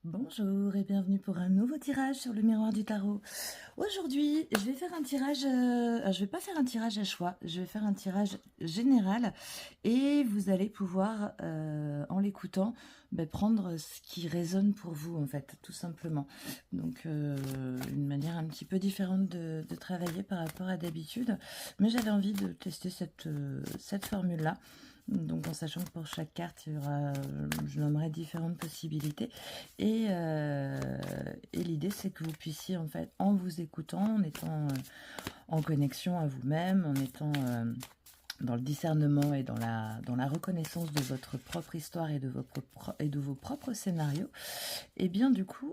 Bonjour et bienvenue pour un nouveau tirage sur le miroir du tarot. Aujourd'hui, je vais faire un tirage, je vais pas faire un tirage à choix, je vais faire un tirage général et vous allez pouvoir, en l'écoutant, prendre ce qui résonne pour vous en fait, tout simplement. Donc une manière un petit peu différente de travailler par rapport à d'habitude, mais j'avais envie de tester cette formule-là. Donc en sachant que pour chaque carte, il y aura, je nommerai différentes possibilités. Et l'idée, c'est que vous puissiez, en fait, en vous écoutant, en étant en connexion à vous-même, en étant dans le discernement et dans la reconnaissance de votre propre histoire et de vos propres scénarios, et bien du coup,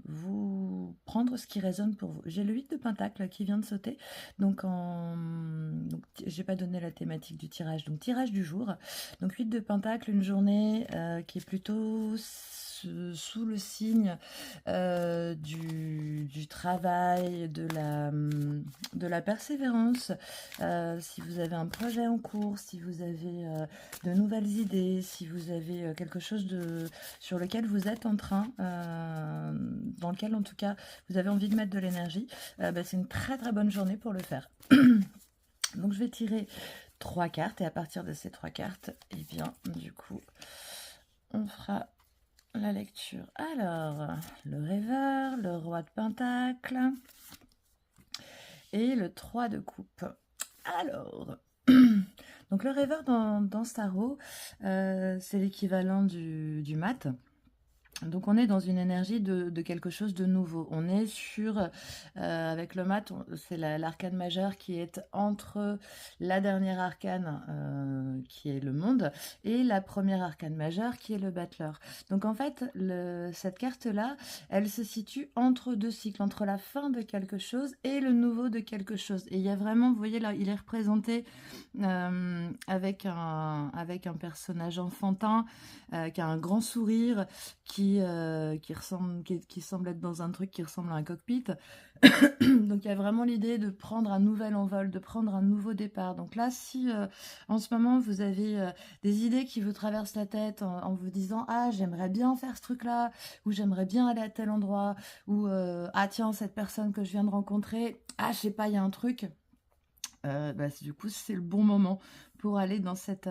vous prendre ce qui résonne pour vous. J'ai le 8 de Pentacle qui vient de sauter, donc j'ai pas donné la thématique du tirage, donc tirage du jour. Donc 8 de Pentacle, une journée qui est plutôt sous le signe du travail, de la persévérance. Si vous avez un projet en cours, si vous avez de nouvelles idées, si vous avez quelque chose sur lequel vous êtes en train, dans lequel en tout cas vous avez envie de mettre de l'énergie, c'est une très très bonne journée pour le faire. Donc je vais tirer 3 cartes et à partir de ces 3 cartes, et bien du coup on fera la lecture. Alors, le rêveur, le roi de pentacle et le 3 de coupe. Alors, donc le rêveur dans ce tarot, c'est l'équivalent du mat. Donc on est dans une énergie de quelque chose de nouveau. On est sur, avec le mat, c'est l'arcane majeure qui est entre la dernière arcane, qui est le monde, et la première arcane majeure qui est le battleur. Donc en fait, cette carte-là, elle se situe entre deux cycles, entre la fin de quelque chose et le nouveau de quelque chose. Et il y a vraiment, vous voyez là, il est représenté avec un personnage enfantin qui a un grand sourire, qui semble être dans un truc qui ressemble à un cockpit. Donc il y a vraiment l'idée de prendre un nouvel envol, de prendre un nouveau départ. Donc là, si en ce moment vous avez des idées qui vous traversent la tête en vous disant ah j'aimerais bien faire ce truc-là, ou j'aimerais bien aller à tel endroit, ou ah tiens cette personne que je viens de rencontrer, ah je sais pas il y a un truc. Du coup, c'est le bon moment pour aller dans cette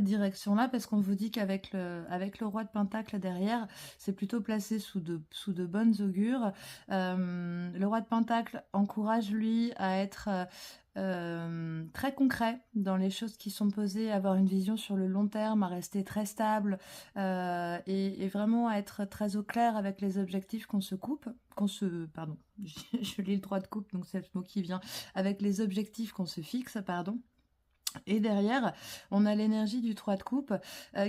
direction-là, parce qu'on vous dit qu'avec avec le roi de Pentacle derrière, c'est plutôt placé sous de bonnes augures. Le roi de Pentacle encourage, lui, à être très concret dans les choses qui sont posées, à avoir une vision sur le long terme, à rester très stable, et vraiment à être très au clair avec les objectifs pardon, je lis le 3 de coupe, donc c'est le mot qui vient, avec les objectifs qu'on se fixe, pardon. Et derrière, on a l'énergie du 3 de coupe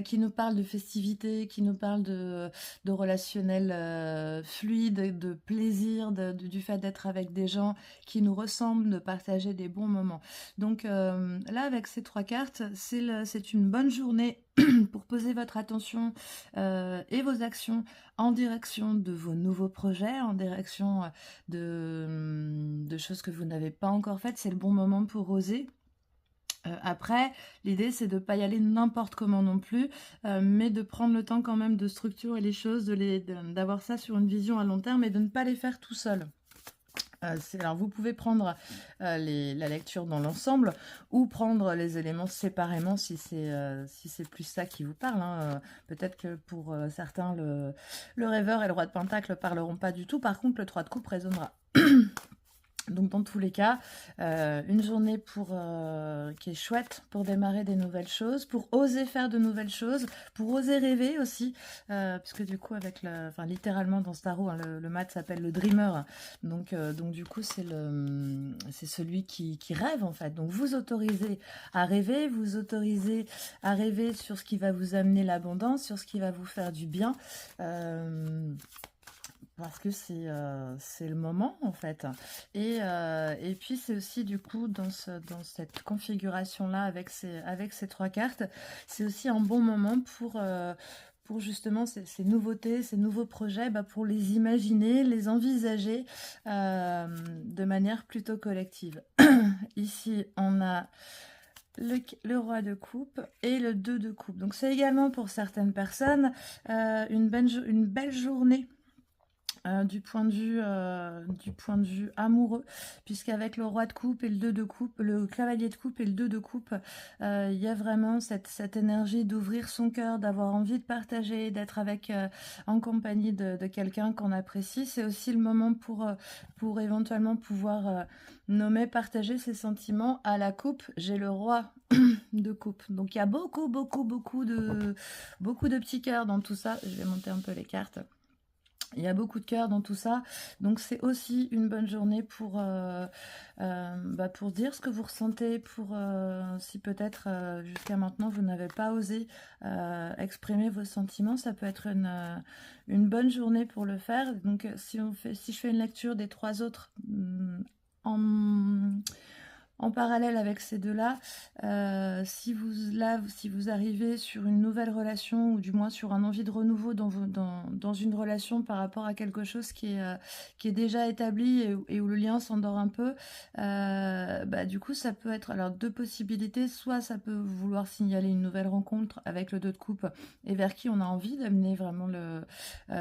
qui nous parle de festivité, qui nous parle de relationnel fluide, de plaisir, du fait d'être avec des gens qui nous ressemblent, de partager des bons moments. Donc là, avec ces 3 cartes, c'est une bonne journée pour poser votre attention et vos actions en direction de vos nouveaux projets, en direction de choses que vous n'avez pas encore faites. C'est le bon moment pour oser. Après, l'idée, c'est de ne pas y aller n'importe comment non plus, mais de prendre le temps quand même de structurer les choses, d'avoir ça sur une vision à long terme et de ne pas les faire tout seul. Alors, vous pouvez prendre la lecture dans l'ensemble ou prendre les éléments séparément si c'est plus ça qui vous parle. Hein. Peut-être que pour certains, le rêveur et le roi de pentacle ne parleront pas du tout. Par contre, le 3 de coupe résonnera. Donc dans tous les cas, une journée qui est chouette pour démarrer des nouvelles choses, pour oser faire de nouvelles choses, pour oser rêver aussi, puisque du coup littéralement dans ce tarot, hein, le mat s'appelle le dreamer, donc du coup c'est celui qui rêve en fait. Donc vous autorisez à rêver, vous autorisez à rêver sur ce qui va vous amener l'abondance, sur ce qui va vous faire du bien. Parce que c'est le moment en fait. Et puis c'est aussi du coup dans cette configuration-là avec ces 3 cartes, c'est aussi un bon moment pour justement ces nouveautés, ces nouveaux projets, pour les imaginer, les envisager de manière plutôt collective. Ici, on a le roi de coupe et le 2 de coupe. Donc c'est également pour certaines personnes une belle journée. Du point de vue amoureux, puisqu'avec le roi de coupe et le 2 de coupe, le cavalier de coupe et le 2 de coupe, il y a vraiment cette énergie d'ouvrir son cœur, d'avoir envie de partager, d'être avec en compagnie de quelqu'un qu'on apprécie. C'est aussi le moment pour éventuellement pouvoir nommer, partager ses sentiments. À la coupe, j'ai le roi de coupe. Donc il y a beaucoup de petits cœurs dans tout ça. Je vais monter un peu les cartes. Il y a beaucoup de cœur dans tout ça, donc c'est aussi une bonne journée pour dire ce que vous ressentez, pour si peut-être jusqu'à maintenant vous n'avez pas osé exprimer vos sentiments, ça peut être une bonne journée pour le faire. Donc si je fais une lecture des 3 autres en parallèle avec ces deux-là, si vous arrivez sur une nouvelle relation, ou du moins sur un envie de renouveau dans une relation par rapport à quelque chose qui est déjà établi et où le lien s'endort un peu, du coup ça peut être alors 2 possibilités. Soit ça peut vouloir signaler une nouvelle rencontre avec le 2 de coupe et vers qui on a envie d'amener vraiment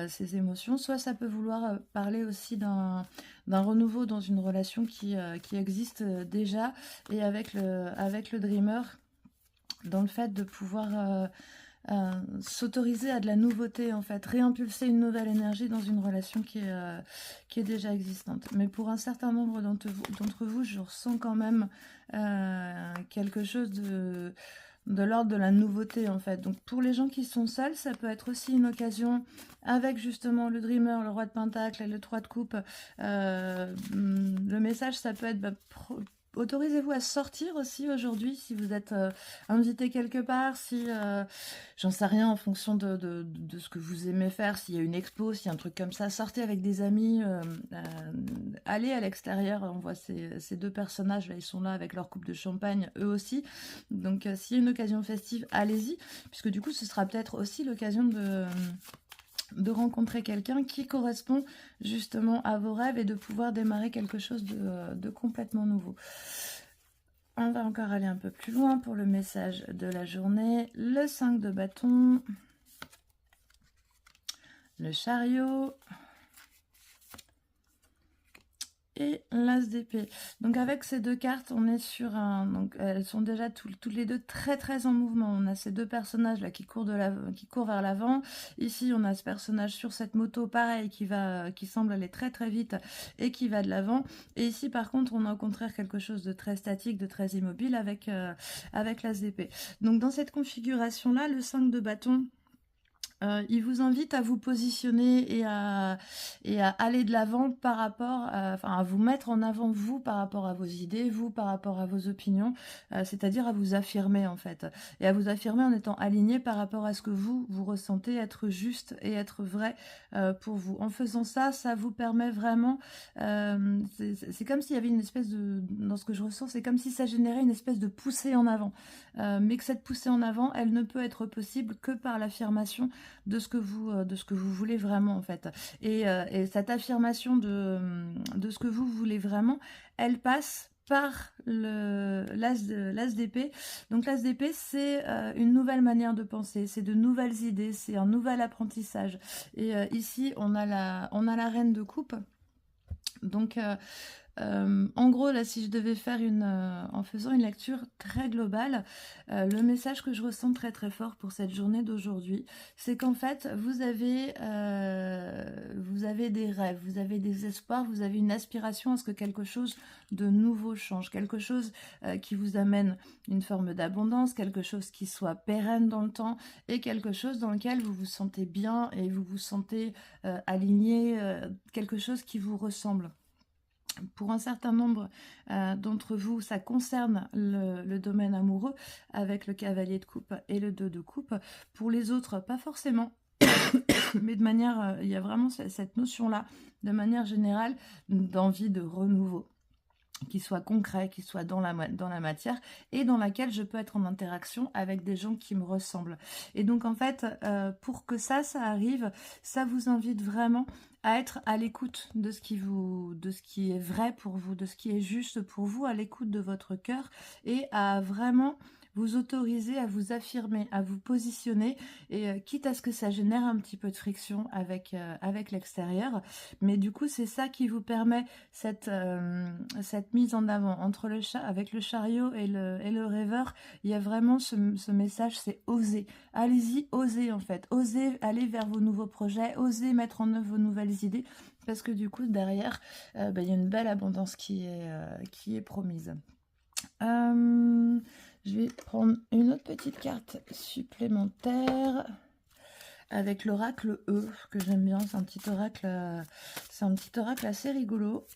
ses émotions, soit ça peut vouloir parler aussi d'un renouveau dans une relation qui existe déjà, et avec le dreamer, dans le fait de pouvoir s'autoriser à de la nouveauté, en fait, réimpulser une nouvelle énergie dans une relation qui est déjà existante. Mais pour un certain nombre d'entre vous, je ressens quand même quelque chose de l'ordre de la nouveauté, en fait. Donc pour les gens qui sont seuls, ça peut être aussi une occasion, avec justement le dreamer, le roi de pentacle et le 3 de coupe. Le message, ça peut être autorisez-vous à sortir aussi aujourd'hui, si vous êtes invité quelque part, si j'en sais rien, en fonction de ce que vous aimez faire, s'il y a une expo, s'il y a un truc comme ça, sortez avec des amis, allez à l'extérieur. On voit ces 2 personnages là, ils sont là avec leur coupe de champagne, eux aussi. Donc s'il y a une occasion festive, allez-y, puisque du coup ce sera peut-être aussi l'occasion de rencontrer quelqu'un qui correspond justement à vos rêves et de pouvoir démarrer quelque chose de complètement nouveau. On va encore aller un peu plus loin pour le message de la journée. Le 5 de bâton, le chariot et l'as d'épée. Donc avec ces 2 cartes, on est sur un... Donc elles sont déjà toutes les 2 très en mouvement. On a ces 2 personnages là qui courent vers l'avant. Ici, on a ce personnage sur cette moto, pareil, qui semble aller très vite et qui va de l'avant. Et ici, par contre, on a au contraire quelque chose de très statique, de très immobile avec l'as d'épée. Donc dans cette configuration-là, le 5 de bâton, il vous invite à vous positionner et à aller de l'avant par rapport à vous mettre en avant, vous, par rapport à vos idées, vous, par rapport à vos opinions, c'est-à-dire à vous affirmer, en fait, et à vous affirmer en étant aligné par rapport à ce que vous ressentez être juste et être vrai pour vous. En faisant ça, ça vous permet vraiment, c'est comme s'il y avait une espèce dans ce que je ressens, c'est comme si ça générait une espèce de poussée en avant, mais que cette poussée en avant, elle ne peut être possible que par l'affirmation de ce que vous voulez vraiment, en fait. Et cette affirmation de ce que vous voulez vraiment, elle passe par l'as d'épée. Donc l'as d'épée, c'est une nouvelle manière de penser, c'est de nouvelles idées, c'est un nouvel apprentissage. Et ici, on a la reine de coupe. Donc en gros, là, si je devais faire en faisant une lecture très globale, le message que je ressens très fort pour cette journée d'aujourd'hui, c'est qu'en fait, vous avez des rêves, vous avez des espoirs, vous avez une aspiration à ce que quelque chose de nouveau change, quelque chose qui vous amène une forme d'abondance, quelque chose qui soit pérenne dans le temps, et quelque chose dans lequel vous vous sentez bien et vous vous sentez aligné, quelque chose qui vous ressemble. Pour un certain nombre d'entre vous, ça concerne le domaine amoureux avec le cavalier de coupe et le 2 de coupe. Pour les autres, pas forcément. Mais de manière, il y a vraiment cette notion-là, de manière générale, d'envie de renouveau, qui soit concret, qui soit dans la matière, et dans laquelle je peux être en interaction avec des gens qui me ressemblent. Et donc en fait, pour que ça arrive, ça vous invite vraiment à être à l'écoute de ce qui est vrai pour vous, de ce qui est juste pour vous, à l'écoute de votre cœur, et à vraiment vous autoriser à vous affirmer, à vous positionner, et quitte à ce que ça génère un petit peu de friction avec l'extérieur. Mais du coup, c'est ça qui vous permet cette mise en avant. Avec le chariot et le rêveur, il y a vraiment ce message, c'est oser. Allez-y, osez en fait. Osez aller vers vos nouveaux projets, osez mettre en œuvre vos nouvelles idées, parce que du coup, derrière, il y a une belle abondance qui est promise. Je vais prendre une autre petite carte supplémentaire avec l'oracle E, que j'aime bien. C'est un petit oracle assez rigolo.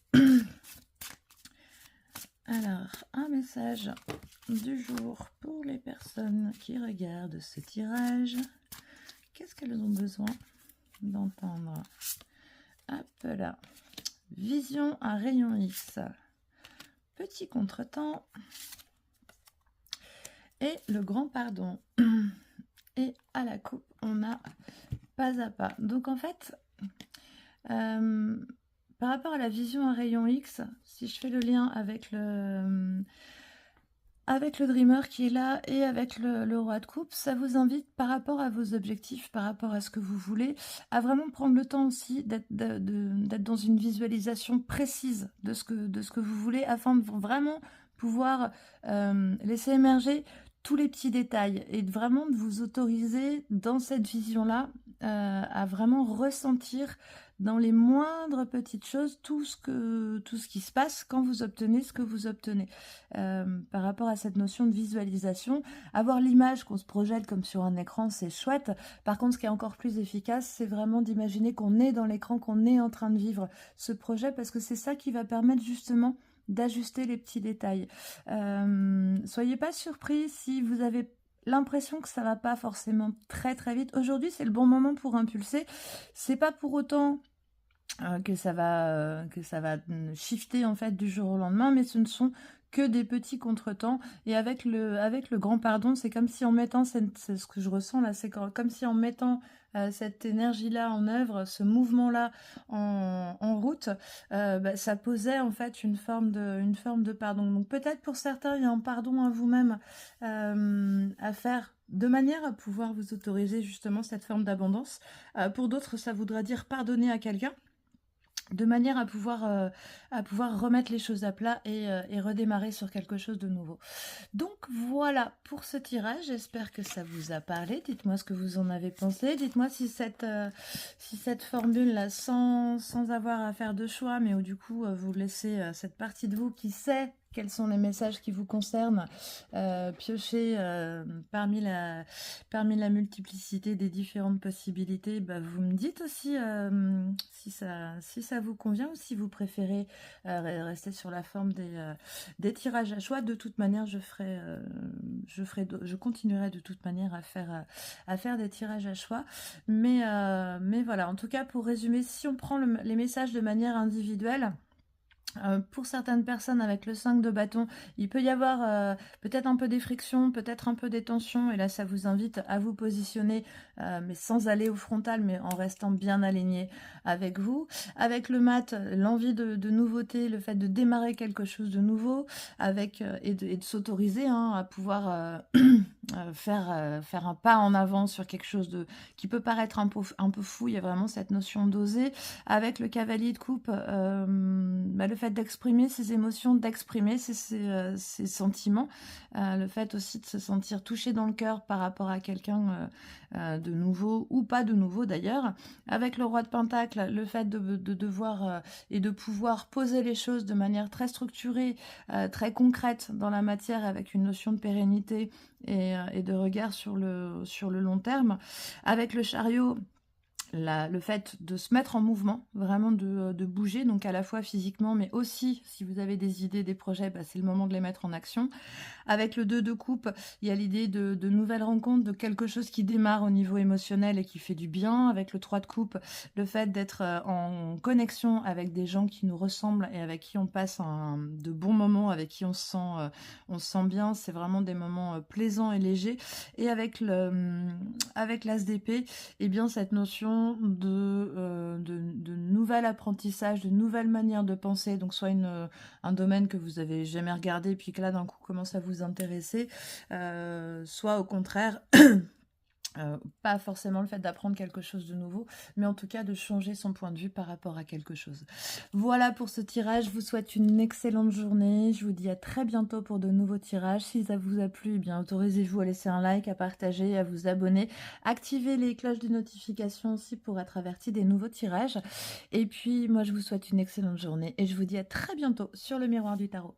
Alors, un message du jour pour les personnes qui regardent ce tirage. Qu'est-ce qu'elles ont besoin d'entendre? Hop là. Vision à rayon X. Petit contretemps. Et le grand pardon. Et à la coupe, on a pas à pas. Donc en fait, par rapport à la vision à rayon X, si je fais le lien avec le dreamer qui est là et avec le roi de coupe, ça vous invite par rapport à vos objectifs, par rapport à ce que vous voulez, à vraiment prendre le temps aussi d'être dans une visualisation précise de ce que vous voulez, afin de vraiment pouvoir laisser émerger tous les petits détails et vraiment de vous autoriser dans cette vision-là à vraiment ressentir dans les moindres petites choses tout ce qui se passe quand vous obtenez ce que vous obtenez. Par rapport à cette notion de visualisation, avoir l'image qu'on se projette comme sur un écran, c'est chouette. Par contre, ce qui est encore plus efficace, c'est vraiment d'imaginer qu'on est dans l'écran, qu'on est en train de vivre ce projet, parce que c'est ça qui va permettre justement d'ajuster les petits détails. Soyez pas surpris si vous avez l'impression que ça va pas forcément très très vite. Aujourd'hui, c'est le bon moment pour impulser. C'est pas pour autant que ça va shifter en fait du jour au lendemain, mais ce ne sont que des petits contretemps. Et avec le grand pardon, c'est comme si en mettant, c'est ce que je ressens là, c'est comme si en mettant cette énergie-là en œuvre, ce mouvement-là en route, ça posait en fait une forme de pardon. Donc peut-être pour certains, il y a un pardon à vous-même à faire, de manière à pouvoir vous autoriser justement cette forme d'abondance. Pour d'autres, ça voudra dire pardonner à quelqu'un, de manière à pouvoir remettre les choses à plat et redémarrer sur quelque chose de nouveau. Donc voilà pour ce tirage, j'espère que ça vous a parlé. Dites-moi ce que vous en avez pensé, dites-moi si cette formule-là, sans avoir à faire de choix, mais où du coup vous laissez cette partie de vous qui sait quels sont les messages qui vous concernent, piocher parmi la multiplicité des différentes possibilités. Vous me dites aussi si ça vous convient, ou si vous préférez rester sur la forme des tirages à choix. De toute manière, je continuerai de toute manière à faire des tirages à choix. Mais voilà, en tout cas, pour résumer, si on prend les messages de manière individuelle, pour certaines personnes avec le 5 de bâton, il peut y avoir peut-être un peu des frictions, peut-être un peu des tensions, et là ça vous invite à vous positionner, mais sans aller au frontal, mais en restant bien aligné avec vous. Avec le mat, l'envie de nouveauté, le fait de démarrer quelque chose de nouveau, et de s'autoriser à pouvoir faire un pas en avant sur quelque chose qui peut paraître un peu fou. Il y a vraiment cette notion d'oser. Avec le cavalier de coupe, le fait d'exprimer ses émotions, d'exprimer ses sentiments, le fait aussi de se sentir touché dans le cœur par rapport à quelqu'un de nouveau, ou pas de nouveau d'ailleurs. Avec le roi de Pentacle, le fait de devoir et de pouvoir poser les choses de manière très structurée, très concrète dans la matière, avec une notion de pérennité et de regard sur le long terme. Avec le chariot, le fait de se mettre en mouvement, vraiment de bouger, donc à la fois physiquement, mais aussi, si vous avez des idées, des projets, c'est le moment de les mettre en action. Avec le 2 de coupe, il y a l'idée de nouvelles rencontres, de quelque chose qui démarre au niveau émotionnel et qui fait du bien. Avec le 3 de coupe, le fait d'être en connexion avec des gens qui nous ressemblent et avec qui on passe de bons moments, avec qui on se sent bien. C'est vraiment des moments plaisants et légers. Et avec l'as d'épée, eh bien cette notion vraiment de nouvel apprentissage, de nouvelles manières de penser, donc soit un domaine que vous avez jamais regardé, puis que là d'un coup commence à vous intéresser, soit au contraire, pas forcément le fait d'apprendre quelque chose de nouveau, mais en tout cas de changer son point de vue par rapport à quelque chose. Voilà pour ce tirage, je vous souhaite une excellente journée, je vous dis à très bientôt pour de nouveaux tirages. Si ça vous a plu, eh bien autorisez-vous à laisser un like, à partager, à vous abonner, activez les cloches de notification aussi pour être averti des nouveaux tirages. Et puis moi je vous souhaite une excellente journée et je vous dis à très bientôt sur le Miroir du Tarot.